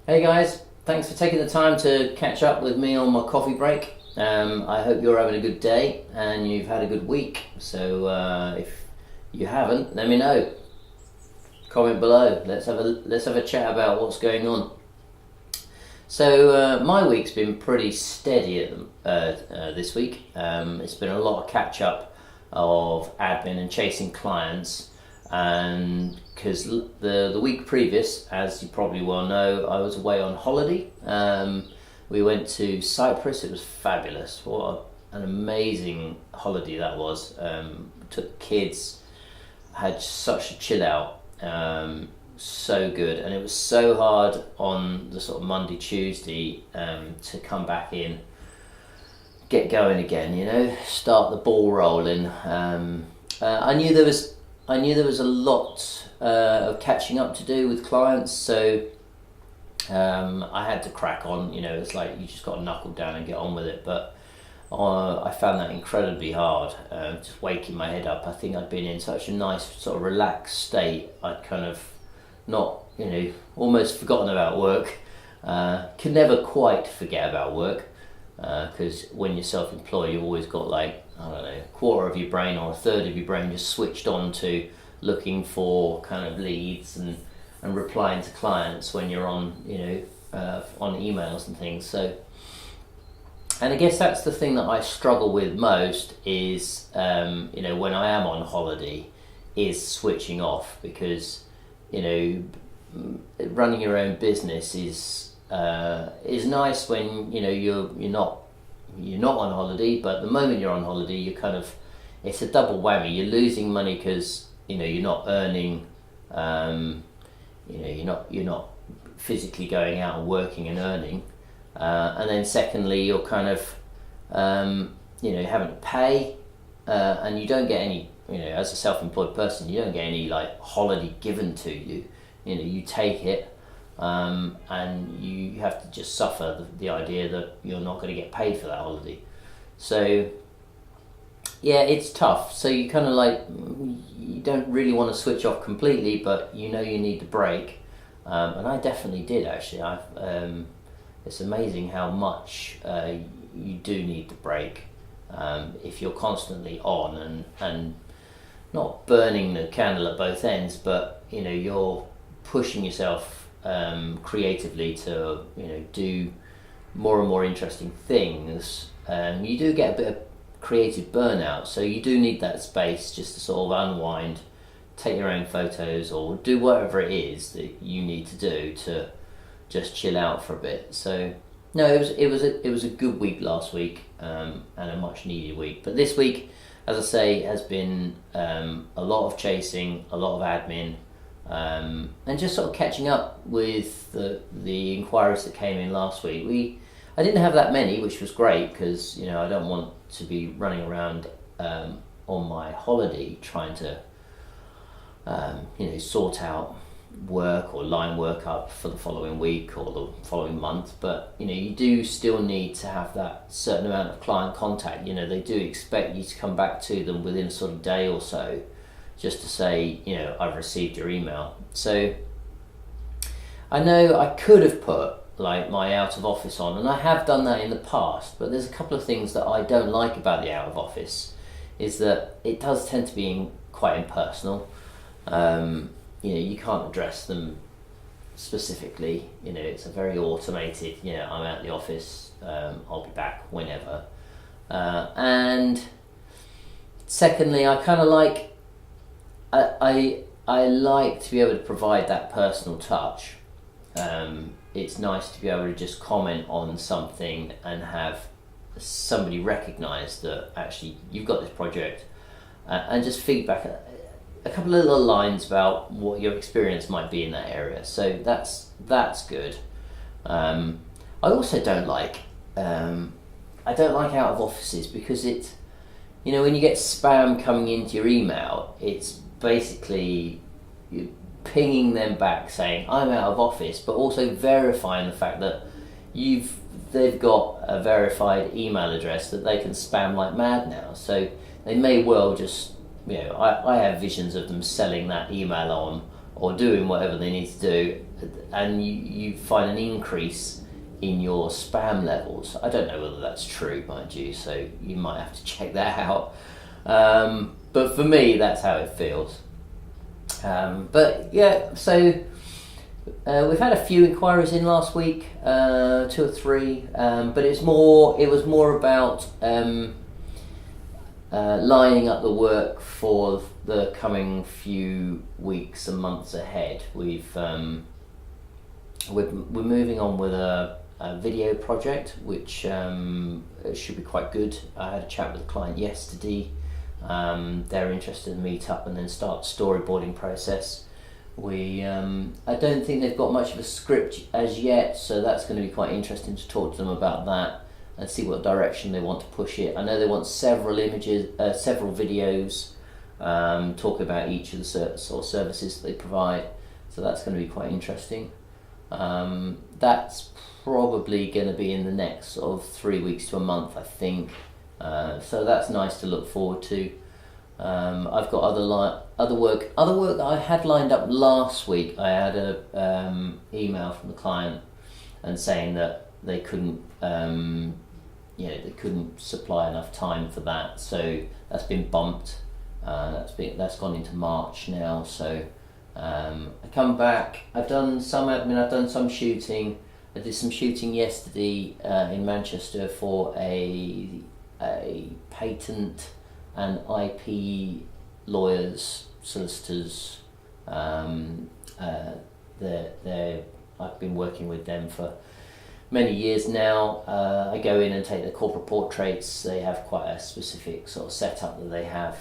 Hey guys, thanks for taking the time to catch up with me on my coffee break. I hope you're having a good day and you've had a good week. So if you haven't, let me know. Comment below. Let's have a chat about what's going on. So my week's been pretty steady this week. It's been a lot of catch up of admin and chasing clients, and because the week previous, as you probably well know, I was away on holiday. We went to Cyprus. It was fabulous. What an amazing holiday that was. Took kids, had such a chill out. So good, and it was so hard on the sort of Monday, Tuesday to come back in, get going again. Start the ball rolling. I knew there was a lot of catching up to do with clients, so I had to crack on. It's like you just got to knuckle down and get on with it. But I found that incredibly hard. Just waking my head up. I think I'd been in such a nice sort of relaxed state. I'd kind of not, almost forgotten about work. Can never quite forget about work, because when you're self-employed, you've always got I don't know, a quarter of your brain or a third of your brain just switched on to looking for kind of leads and replying to clients when you're on, on emails and things. So, and I guess that's the thing that I struggle with most is, when I am on holiday, is switching off, because running your own business is nice when you're not on holiday, but the moment you're on holiday, you kind of, it's a double whammy. You're losing money because you're not earning, you're not physically going out and working and earning, and then secondly, you're kind of having to pay, and you don't get any. As a self-employed person, you don't get any holiday given to you. You take it, and you have to just suffer the idea that you're not going to get paid for that holiday. So, yeah, it's tough. So you kind of you don't really want to switch off completely, but you need the break. And I definitely did, actually. It's amazing how much you do need the break. If you're constantly on and not burning the candle at both ends, but you're pushing yourself creatively to do more and more interesting things. You do get a bit of creative burnout, so you do need that space just to sort of unwind, take your own photos, or do whatever it is that you need to do to just chill out for a bit. So no, it was a good week last week, and a much needed week. But this week, as I say, has been a lot of chasing, a lot of admin, and just sort of catching up with the inquiries that came in last week. I didn't have that many, which was great, because I don't want to be running around on my holiday trying to sort out work or line work up for the following week or the following month. But you do still need to have that certain amount of client contact. They do expect you to come back to them within a sort of day or so, just to say, I've received your email. So I know I could have put my out of office on, and I have done that in the past, but there's a couple of things that I don't like about the out of office, is that it does tend to be quite impersonal. You can't address them specifically. It's a very automated, I'm at the office, I'll be back whenever. And secondly, I kind of I like to be able to provide that personal touch. It's nice to be able to just comment on something and have somebody recognise that actually you've got this project, and just feedback a couple of little lines about what your experience might be in that area. So that's good. I also don't like out of offices, because it's when you get spam coming into your email, it's basically you pinging them back saying I'm out of office, but also verifying the fact that they've got a verified email address that they can spam like mad now. So they may well just I have visions of them selling that email on or doing whatever they need to do, and you find an increase in your spam levels. I don't know whether that's true, mind you, so you might have to check that out. But for me, that's how it feels. But yeah, so we've had a few inquiries in last week, 2 or 3, but it was more about lining up the work for the coming few weeks and months ahead. We're moving on with a video project, which should be quite good. I had a chat with a client yesterday. They're interested in meet up and then start storyboarding process. I don't think they've got much of a script as yet, so that's going to be quite interesting to talk to them about that and see what direction they want to push it. I know they want several images, several videos, talk about each of the sort of services that they provide, so that's going to be quite interesting. That's probably going to be in the next sort of 3 weeks to a month, I think. So that's nice to look forward to. I've got other work that I had lined up last week. I had a email from the client and saying that they couldn't supply enough time for that, so that's been bumped. That's gone into March now. So I come back. I've done some admin. I've done some shooting. I did some shooting yesterday in Manchester for a patent and IP lawyers, solicitors. I've been working with them for many years now. I go in and take their corporate portraits. They have quite a specific sort of setup that they have.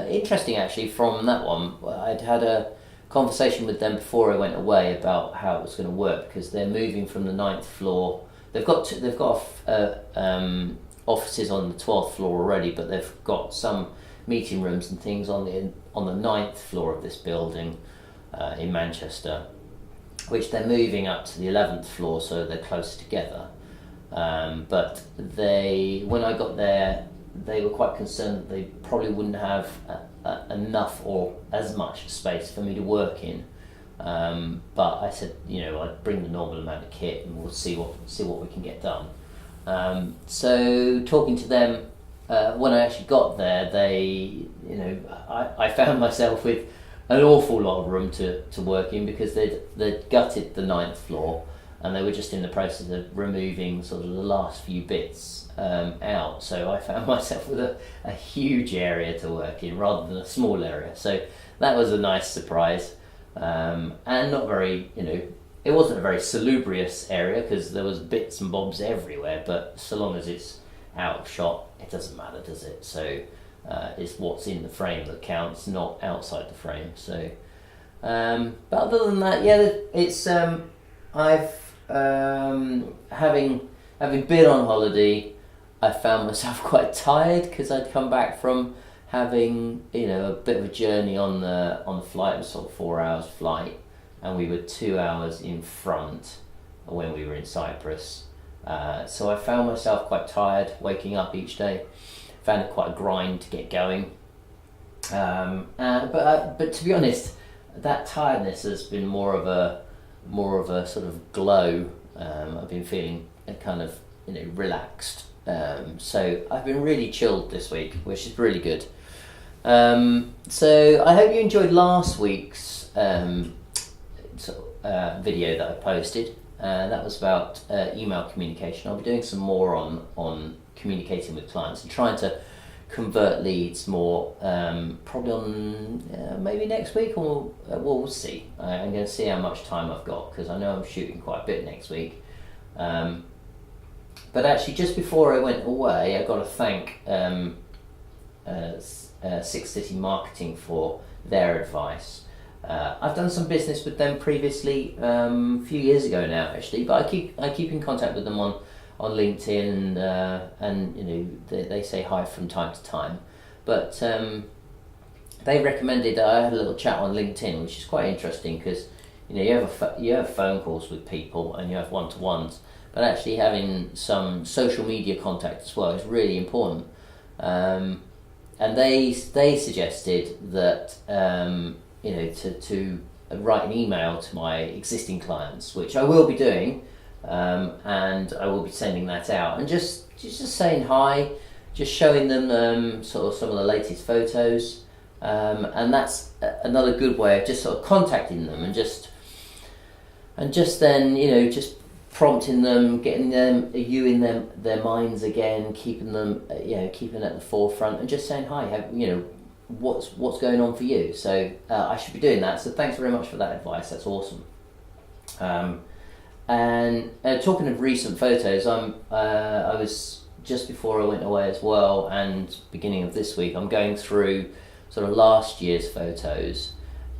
Interesting actually from that one. I'd had a conversation with them before I went away about how it was going to work, because they're moving from the 9th floor. They've got offices on the 12th floor already, but they've got some meeting rooms and things on the 9th floor of this building in Manchester, which they're moving up to the 11th floor, so they're closer together. But when I got there, they were quite concerned that they probably wouldn't have enough or as much space for me to work in. But I said, I'd bring the normal amount of kit and we'll see what we can get done. So talking to them, when I actually got there, I found myself with an awful lot of room to work in, because they'd gutted the 9th floor and they were just in the process of removing sort of the last few bits out. So I found myself with a huge area to work in rather than a small area. So that was a nice surprise, and not very, it wasn't a very salubrious area because there was bits and bobs everywhere, but so long as it's out of shot, it doesn't matter, does it? So it's what's in the frame that counts, not outside the frame. So, but other than that, yeah, it's I've having been on holiday, I found myself quite tired because I'd come back from having a bit of a journey on the flight. It was sort of 4 hours flight, and we were 2 hours in front when we were in Cyprus. So I found myself quite tired waking up each day. Found it quite a grind to get going. But to be honest, that tiredness has been more of a sort of glow. I've been feeling kind of relaxed. So I've been really chilled this week, which is really good. So I hope you enjoyed last week's video that I posted. That was about email communication. I'll be doing some more on communicating with clients and trying to convert leads more, probably on maybe next week, or we'll see. I'm going to see how much time I've got, because I know I'm shooting quite a bit next week. But actually, just before I went away, I got to thank Six City Marketing for their advice. I've done some business with them previously, a few years ago now actually, but I keep in contact with them on LinkedIn, and they say hi from time to time. But they recommended I had a little chat on LinkedIn, which is quite interesting, because you have phone calls with people and you have one-to-ones, but actually having some social media contact as well is really important. And they suggested that to write an email to my existing clients, which I will be doing, and I will be sending that out, and just saying hi, just showing them sort of some of the latest photos, and that's another good way of just sort of contacting them, and just then just prompting them, getting you in their minds again, keeping them keeping at the forefront, and just saying hi. What's going on for you? So I should be doing that. So thanks very much for that advice. That's awesome. And talking of recent photos, I was just before I went away as well, and beginning of this week, I'm going through sort of last year's photos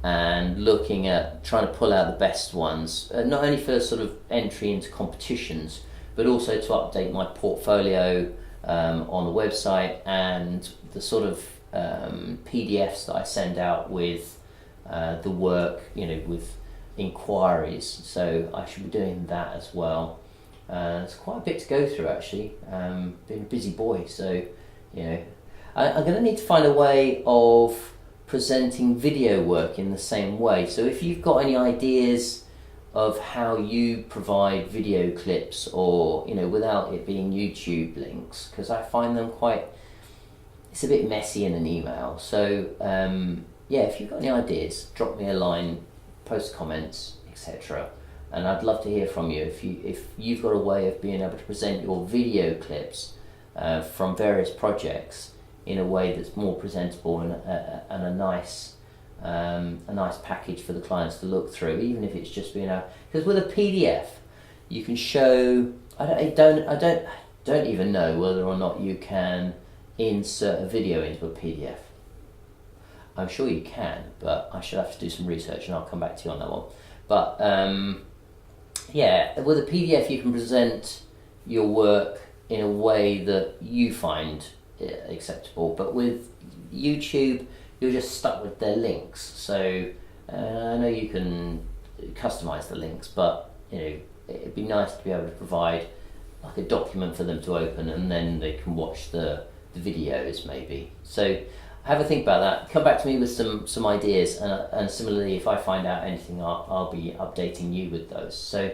and looking at trying to pull out the best ones, not only for sort of entry into competitions, but also to update my portfolio on the website, and the sort of PDFs that I send out with the work, with inquiries. So I should be doing that as well. It's quite a bit to go through, actually. Been a busy boy, so I'm going to need to find a way of presenting video work in the same way. So if you've got any ideas of how you provide video clips, or without it being YouTube links, because I find them it's a bit messy in an email. So if you've got any ideas, drop me a line, post comments, etc. And I'd love to hear from you if you've got a way of being able to present your video clips from various projects in a way that's more presentable and a nice package for the clients to look through, even if it's just because with a PDF you can show. I don't even know whether or not you can insert a video into a PDF. I'm sure you can, but I should have to do some research, and I'll come back to you on that one. But with a PDF you can present your work in a way that you find acceptable, but with YouTube you're just stuck with their links. So I know you can customize the links, but it'd be nice to be able to provide like a document for them to open, and then they can watch the videos maybe. So have a think about that. Come back to me with some ideas, and similarly, if I find out anything, I'll be updating you with those. So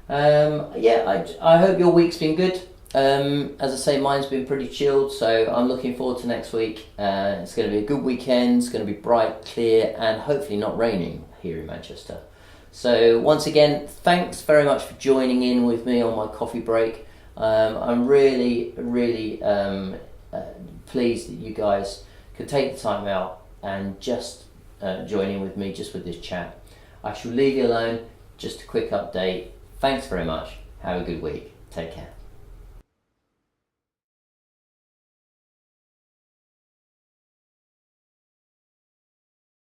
I hope your week's been good. As I say, mine's been pretty chilled, so I'm looking forward to next week. It's going to be a good weekend. It's going to be bright, clear, and hopefully not raining here in Manchester. So once again, thanks very much for joining in with me on my coffee break. I'm really pleased that you guys could take the time out and just join in with me just with this chat. I shall leave you alone. Just a quick update. Thanks very much. Have a good week. Take care.